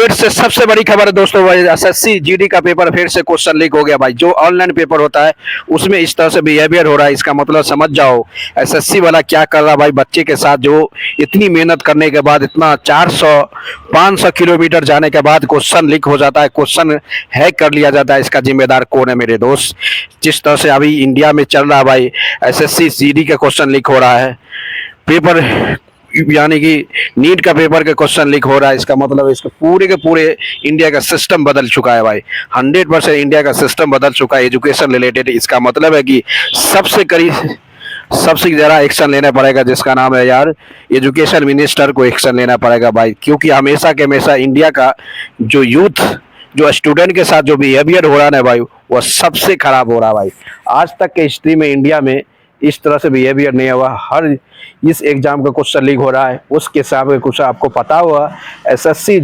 फिर से सबसे बड़ी खबर है दोस्तों भाई, एसएससी जीडी का पेपर फिर से क्वेश्चन लीक हो गया भाई। जो ऑनलाइन पेपर होता है उसमें इस तरह से बिहेवियर हो रहा है, इसका मतलब समझ जाओ एसएससी वाला क्या कर रहा है भाई बच्चे के साथ। जो इतनी मेहनत करने के बाद इतना 400 500 किलोमीटर जाने के बाद क्वेश्चन लीक हो जाता है, क्वेश्चन हैक कर लिया जाता है। इसका जिम्मेदार कौन है मेरे दोस्त? जिस तरह से अभी इंडिया में चल रहा है भाई, एसएससी जीडी का क्वेश्चन लीक हो रहा है, पेपर यानी कि नीट का पेपर के क्वेश्चन लीक हो रहा है। इसका मतलब इसका पूरे के पूरे इंडिया का सिस्टम बदल चुका है भाई। 100% इंडिया का सिस्टम बदल चुका है एजुकेशन रिलेटेड। इसका मतलब है कि सबसे करीब सबसे ज़्यादा एक्शन लेना पड़ेगा, जिसका नाम है यार एजुकेशन मिनिस्टर को एक्शन लेना पड़ेगा भाई। क्योंकि हमेशा के हमेशा इंडिया का जो यूथ जो स्टूडेंट के साथ जो बिहेवियर हो रहा है ना भाई, वो सबसे खराब हो रहा है भाई। आज तक के हिस्ट्री में इंडिया में इस तरह से बिहेवियर नहीं हुआ। हर इस एग्जाम का क्वेश्चन लीक हो रहा है, उसके हिसाब से कुछ आपको पता हुआ एसएससी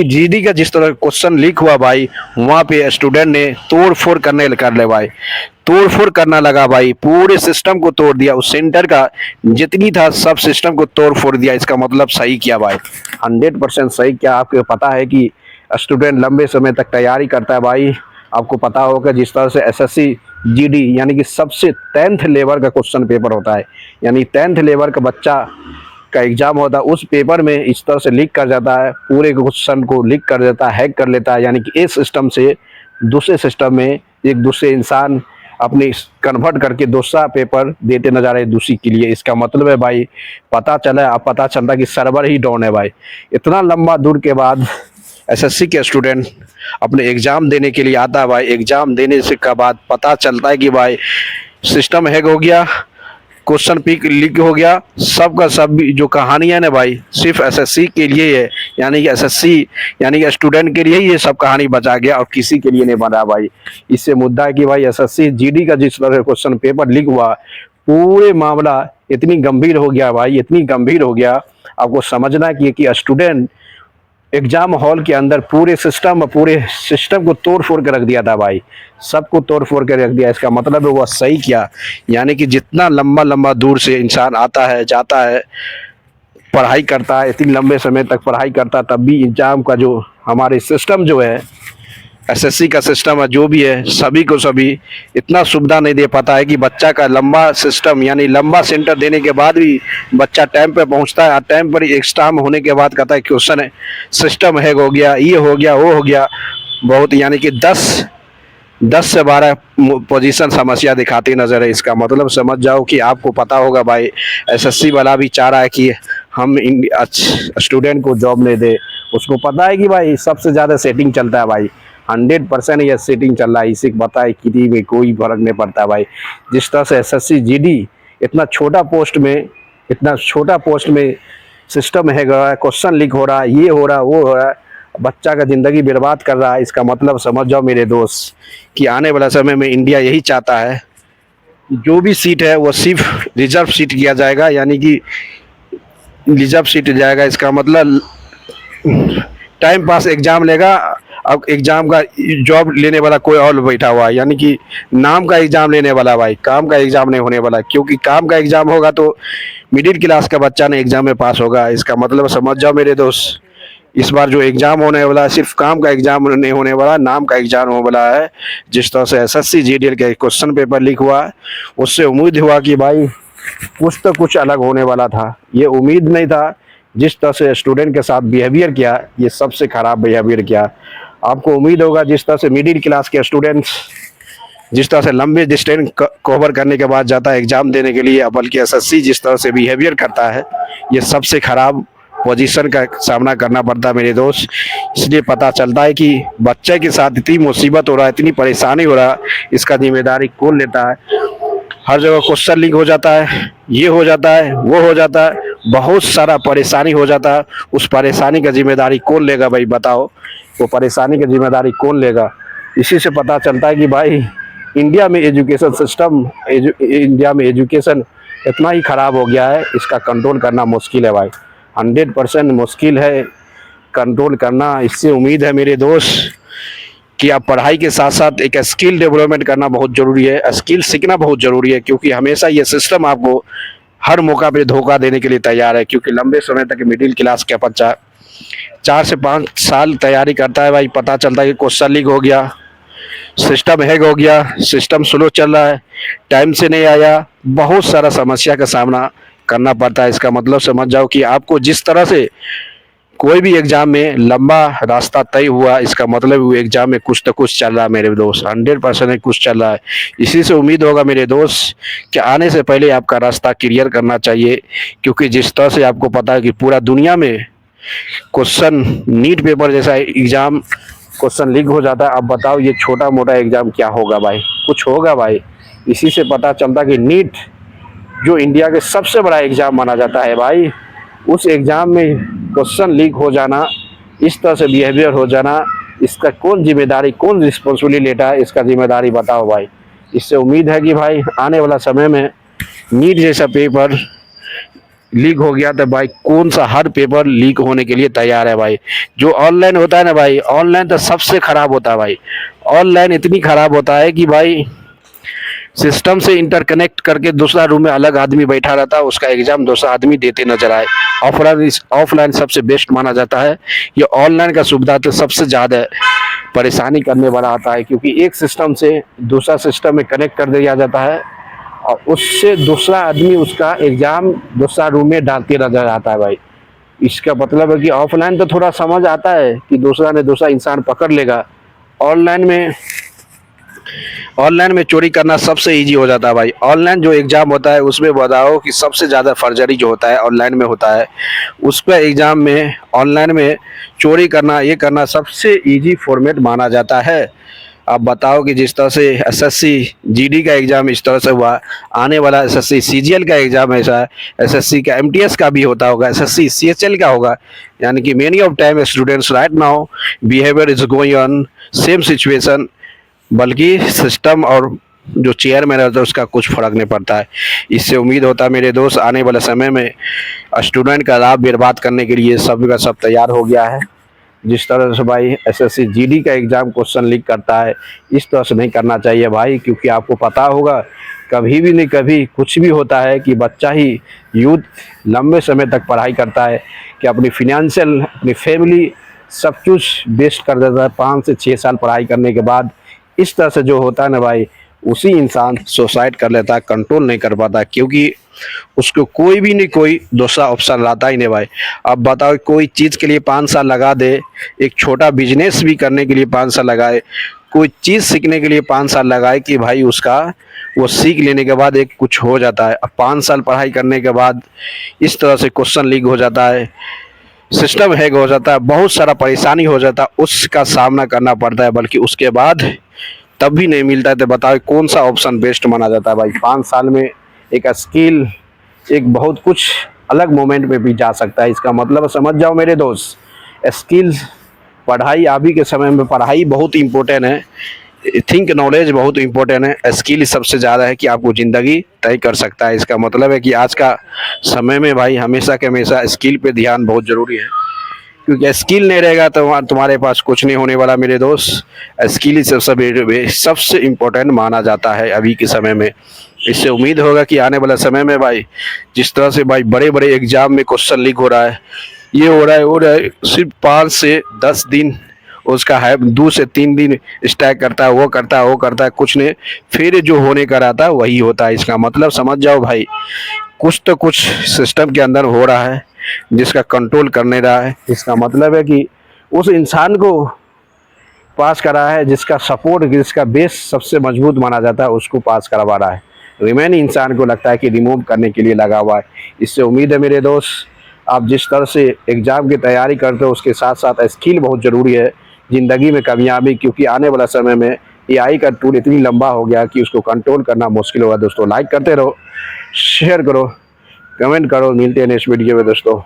जीडी का जिस तरह क्वेश्चन लीक हुआ भाई, वहाँ पे स्टूडेंट ने तोड़ फोड़ कर ले भाई, तोड़ फोड़ करना लगा भाई, पूरे सिस्टम को तोड़ दिया। उस सेंटर का जितनी था सब सिस्टम को तोड़ फोड़ दिया। इसका मतलब सही किया भाई, 100% सही किया। आपको पता है कि स्टूडेंट लंबे समय तक तैयारी करता है भाई। आपको पता होगा जिस तरह से एसएससी जीडी यानी कि सबसे 10th लेवल का क्वेश्चन पेपर होता है, यानी 10th लेवल का बच्चा का एग्जाम होता है, उस पेपर में इस तरह से लीक कर जाता है, पूरे क्वेश्चन को लीक कर देता है, हैक कर लेता है। यानी कि एक सिस्टम से दूसरे सिस्टम में एक दूसरे इंसान अपने कन्वर्ट करके दूसरा पेपर देते नजर आए दूसरी के लिए। इसका मतलब है भाई पता चलता कि सर्वर ही डाउन है भाई। इतना लंबा दूर के बाद एसएससी के स्टूडेंट अपने एग्ज़ाम देने के लिए आता है भाई। एग्ज़ाम देने से के बाद पता चलता है कि भाई सिस्टम हैक हो गया, क्वेश्चन पीक लीक हो गया। सबका सब जो कहानी है ना भाई सिर्फ एसएससी के लिए है, यानी कि एसएससी यानी कि स्टूडेंट के लिए ही ये सब कहानी बचा गया और किसी के लिए नहीं बना भाई। इससे मुद्दा है कि भाई एसएससी जीडी का जिस तरह क्वेश्चन पेपर लीक हुआ, पूरे मामला इतनी गंभीर हो गया भाई, इतनी गंभीर हो गया। आपको समझना कि स्टूडेंट एग्जाम हॉल के अंदर पूरे सिस्टम को तोड़ फोड़ के रख दिया था भाई, सबको तोड़ फोड़ के रख दिया। इसका मतलब है वह सही किया। यानी कि जितना लंबा दूर से इंसान आता है जाता है, पढ़ाई करता है, इतनी लंबे समय तक पढ़ाई करता है, तब भी एग्जाम का जो हमारे सिस्टम जो है एसएससी का सिस्टम है जो भी है, सभी को सभी इतना सुविधा नहीं दे पाता है कि बच्चा का लंबा सिस्टम यानी लंबा सेंटर देने के बाद भी बच्चा टाइम पे पहुंचता है। टाइम पर एग्जाम होने के बाद कहता है क्वेश्चन है सिस्टम हैक हो गया, ये हो गया, वो हो गया। बहुत यानी कि 10 से 12 पोजीशन समस्या दिखाती नजर है। इसका मतलब समझ जाओ कि आपको पता होगा भाई एसएससी वाला भी चाह रहा है कि हम स्टूडेंट को जॉब नहीं दे। उसको पता है कि भाई सबसे ज़्यादा सेटिंग चलता है भाई, 100% ये सेटिंग चल रहा है। इसी को पता है किसी में कोई फर्क नहीं पड़ता भाई। जिस तरह से एसएससी जीडी इतना छोटा पोस्ट में सिस्टम है, क्वेश्चन लीक हो रहा है, ये हो रहा है, वो हो रहा है, बच्चा का ज़िंदगी बर्बाद कर रहा है। इसका मतलब समझ जाओ मेरे दोस्त कि आने वाला समय में इंडिया यही चाहता है जो भी सीट है वो सिर्फ रिजर्व सीट किया जाएगा, यानी कि रिजर्व सीट जाएगा। इसका मतलब टाइम पास एग्जाम लेगा, अब एग्जाम का जॉब लेने वाला कोई और बैठा हुआ है, यानी कि नाम का एग्जाम लेने वाला भाई, काम का एग्जाम नहीं होने वाला। क्योंकि काम का एग्जाम होगा तो मिडिल क्लास का बच्चा ने एग्जाम में पास होगा। इसका मतलब समझ जाओ मेरे दोस्त, इस बार जो एग्जाम होने वाला है सिर्फ काम का एग्जाम नहीं होने वाला, नाम का एग्जाम होने वाला है। जिस तरह से एसएससी जीडी का क्वेश्चन पेपर लीक हुआ, उससे उम्मीद हुआ कि भाई कुछ तो कुछ अलग होने वाला था, ये उम्मीद नहीं था। जिस तरह से स्टूडेंट के साथ बिहेवियर किया, ये सबसे खराब बिहेवियर किया। आपको उम्मीद होगा जिस तरह से मिडिल क्लास के स्टूडेंट्स जिस तरह से लंबे डिस्टेंस कवर करने के बाद जाता है एग्जाम देने के लिए, बल्कि एसएससी जिस तरह से बिहेवियर करता है, ये सबसे खराब पोजीशन का सामना करना पड़ता है मेरे दोस्त। इसलिए पता चलता है कि बच्चे के साथ इतनी मुसीबत हो रहा है, इतनी परेशानी हो रहा है, इसका जिम्मेदारी कौन लेता है। हर जगह क्वेश्चन लीक हो जाता है, ये हो जाता है, वो हो जाता है, बहुत सारा परेशानी हो जाता है। उस परेशानी का जिम्मेदारी कौन लेगा भाई बताओ, वो परेशानी की जिम्मेदारी कौन लेगा। इसी से पता चलता है कि भाई इंडिया में एजुकेशन इतना ही ख़राब हो गया है, इसका कंट्रोल करना मुश्किल है भाई, 100% मुश्किल है कंट्रोल करना। इससे उम्मीद है मेरे दोस्त कि आप पढ़ाई के साथ साथ एक स्किल डेवलपमेंट करना बहुत ज़रूरी है, स्किल सीखना बहुत ज़रूरी है। क्योंकि हमेशा ये सिस्टम आपको हर मौका पे धोखा देने के लिए तैयार है। क्योंकि लंबे समय तक मिडिल क्लास का बच्चा 4 से 5 साल तैयारी करता है भाई, पता चलता है कि क्वेश्चन लीक हो गया, सिस्टम हैक हो गया, सिस्टम स्लो चल रहा है, टाइम से नहीं आया, बहुत सारा समस्या का सामना करना पड़ता है। इसका मतलब समझ जाओ कि आपको जिस तरह से कोई भी एग्जाम में लंबा रास्ता तय हुआ, इसका मतलब वो एग्जाम में कुछ तो कुछ चल रहा है मेरे दोस्त, 100% कुछ चल रहा है। इसी से उम्मीद होगा मेरे दोस्त कि आने से पहले आपका रास्ता क्लियर करना चाहिए, क्योंकि जिस तरह से आपको पता है कि पूरा दुनिया में क्वेश्चन नीट पेपर जैसा एग्जाम क्वेश्चन लीक हो जाता है। अब बताओ ये छोटा मोटा एग्जाम क्या होगा भाई, कुछ होगा भाई। इसी से पता चलता कि नीट जो इंडिया के सबसे बड़ा एग्जाम माना जाता है भाई, उस एग्जाम में क्वेश्चन लीक हो जाना, इस तरह से बिहेवियर हो जाना, इसका कौन जिम्मेदारी, कौन रिस्पॉन्सिबिलिटी लेता है, इसका जिम्मेदारी बताओ भाई। इससे उम्मीद है कि भाई आने वाला समय में नीट जैसा पेपर लीक हो गया तो भाई कौन सा हर पेपर लीक होने के लिए तैयार है भाई। जो ऑनलाइन होता है ना भाई, ऑनलाइन तो सबसे खराब होता है भाई। ऑनलाइन इतनी खराब होता है कि भाई सिस्टम से इंटरकनेक्ट करके दूसरा रूम में अलग आदमी बैठा रहता है, उसका एग्जाम दूसरा आदमी देते नजर आए। ऑफलाइन सबसे बेस्ट माना जाता है। ये ऑनलाइन का सुविधा तो सबसे ज़्यादा परेशानी करने वाला आता है, क्योंकि एक सिस्टम से दूसरा सिस्टम में कनेक्ट कर दिया जाता है और उससे दूसरा आदमी उसका एग्जाम दूसरा रूम में डालते नजर आता है भाई। इसका मतलब है कि ऑफलाइन तो थोड़ा समझ आता है कि दूसरा ने दूसरा इंसान पकड़ लेगा। ऑनलाइन में ऑनलाइन में चोरी करना सबसे इजी हो जाता है भाई। ऑनलाइन जो एग्जाम होता है उसमें बताओ कि सबसे ज़्यादा फर्जरी जो होता है ऑनलाइन में होता है। उस पर एग्जाम में ऑनलाइन में चोरी करना, ये करना सबसे इजी फॉर्मेट माना जाता है। आप बताओ कि जिस तरह से एसएससी जीडी का एग्ज़ाम इस तरह से हुआ, आने वाला एसएससी सीजीएल का एग्ज़ाम ऐसा है, एसएससी का एमटीएस का भी होता होगा, एसएससी सीएचएल का होगा। यानी कि many of time students right now behaviour is going on same situation, बल्कि सिस्टम और जो चेयरमैन रहता है उसका कुछ फर्क नहीं पड़ता है। इससे उम्मीद होता है मेरे दोस्त आने वाले समय में स्टूडेंट का राह बर्बाद करने के लिए सब का सब तैयार हो गया है। जिस तरह से भाई एसएससी जीडी का एग्ज़ाम क्वेश्चन लीक करता है, इस तरह से नहीं करना चाहिए भाई, क्योंकि आपको पता होगा कभी भी नहीं कभी कुछ भी होता है कि बच्चा ही यूथ लंबे समय तक पढ़ाई करता है कि अपनी फिनेंशियल अपनी फैमिली सब कुछ वेस्ट कर देता है 5 से 6 साल पढ़ाई करने के बाद। इस तरह से जो होता है ना भाई, उसी इंसान सुसाइड कर लेता है, कंट्रोल नहीं कर पाता, क्योंकि उसको कोई भी नहीं कोई दूसरा ऑप्शन लाता ही नहीं भाई। अब बताओ कोई चीज़ के लिए 5 साल लगा दे, एक छोटा बिजनेस भी करने के लिए 5 साल लगाए, कोई चीज़ सीखने के लिए 5 साल लगाए कि भाई उसका वो सीख लेने के बाद एक कुछ हो जाता है। अब 5 साल पढ़ाई करने के बाद इस तरह से क्वेश्चन लीक हो जाता है, सिस्टम हैक हो जाता है, बहुत सारा परेशानी हो जाता है, उसका सामना करना पड़ता है, बल्कि उसके बाद तब भी नहीं मिलता है। तो बताओ कौन सा ऑप्शन बेस्ट माना जाता है भाई। 5 साल में एक स्किल, एक बहुत कुछ अलग मोमेंट में भी जा सकता है। इसका मतलब समझ जाओ मेरे दोस्त, स्किल्स पढ़ाई अभी के समय में पढ़ाई बहुत इंपॉर्टेंट है, थिंक नॉलेज बहुत इंपॉर्टेंट है, स्किल सबसे ज़्यादा है कि आपको ज़िंदगी तय कर सकता है। इसका मतलब है कि आज का समय में भाई हमेशा के हमेशा स्किल पे ध्यान बहुत ज़रूरी है, क्योंकि स्किल नहीं रहेगा तो तुम्हारे पास कुछ नहीं होने वाला मेरे दोस्त। स्किल ही सबसे इम्पोर्टेंट माना जाता है अभी के समय में। इससे उम्मीद होगा कि आने वाला समय में भाई जिस तरह से भाई बड़े बड़े एग्जाम में क्वेश्चन लीक हो रहा है, ये हो रहा है सिर्फ 5 से 10 दिन उसका है, 2 से 3 दिन स्टैक करता है, वो करता है, कुछ नहीं, फिर जो होने का रहता है वही होता है। इसका मतलब समझ जाओ भाई कुछ तो कुछ सिस्टम के अंदर हो रहा है जिसका कंट्रोल करने रहा है। इसका मतलब है कि उस इंसान को पास करा है जिसका सपोर्ट, जिसका बेस सबसे मजबूत माना जाता है, उसको पास करवा रहा है। रिमेनिंग इंसान को लगता है कि रिमूव करने के लिए लगा हुआ है। इससे उम्मीद है मेरे दोस्त आप जिस तरह से एग्ज़ाम की तैयारी करते हो उसके साथ साथ स्किल बहुत ज़रूरी है ज़िंदगी में कामयाबी, क्योंकि आने वाला समय में एआई का टूल इतनी लंबा हो गया कि उसको कंट्रोल करना मुश्किल होगा। दोस्तों लाइक करते रहो, शेयर करो, कमेंट करो, मिलते हैं नेक्स्ट वीडियो में दोस्तों।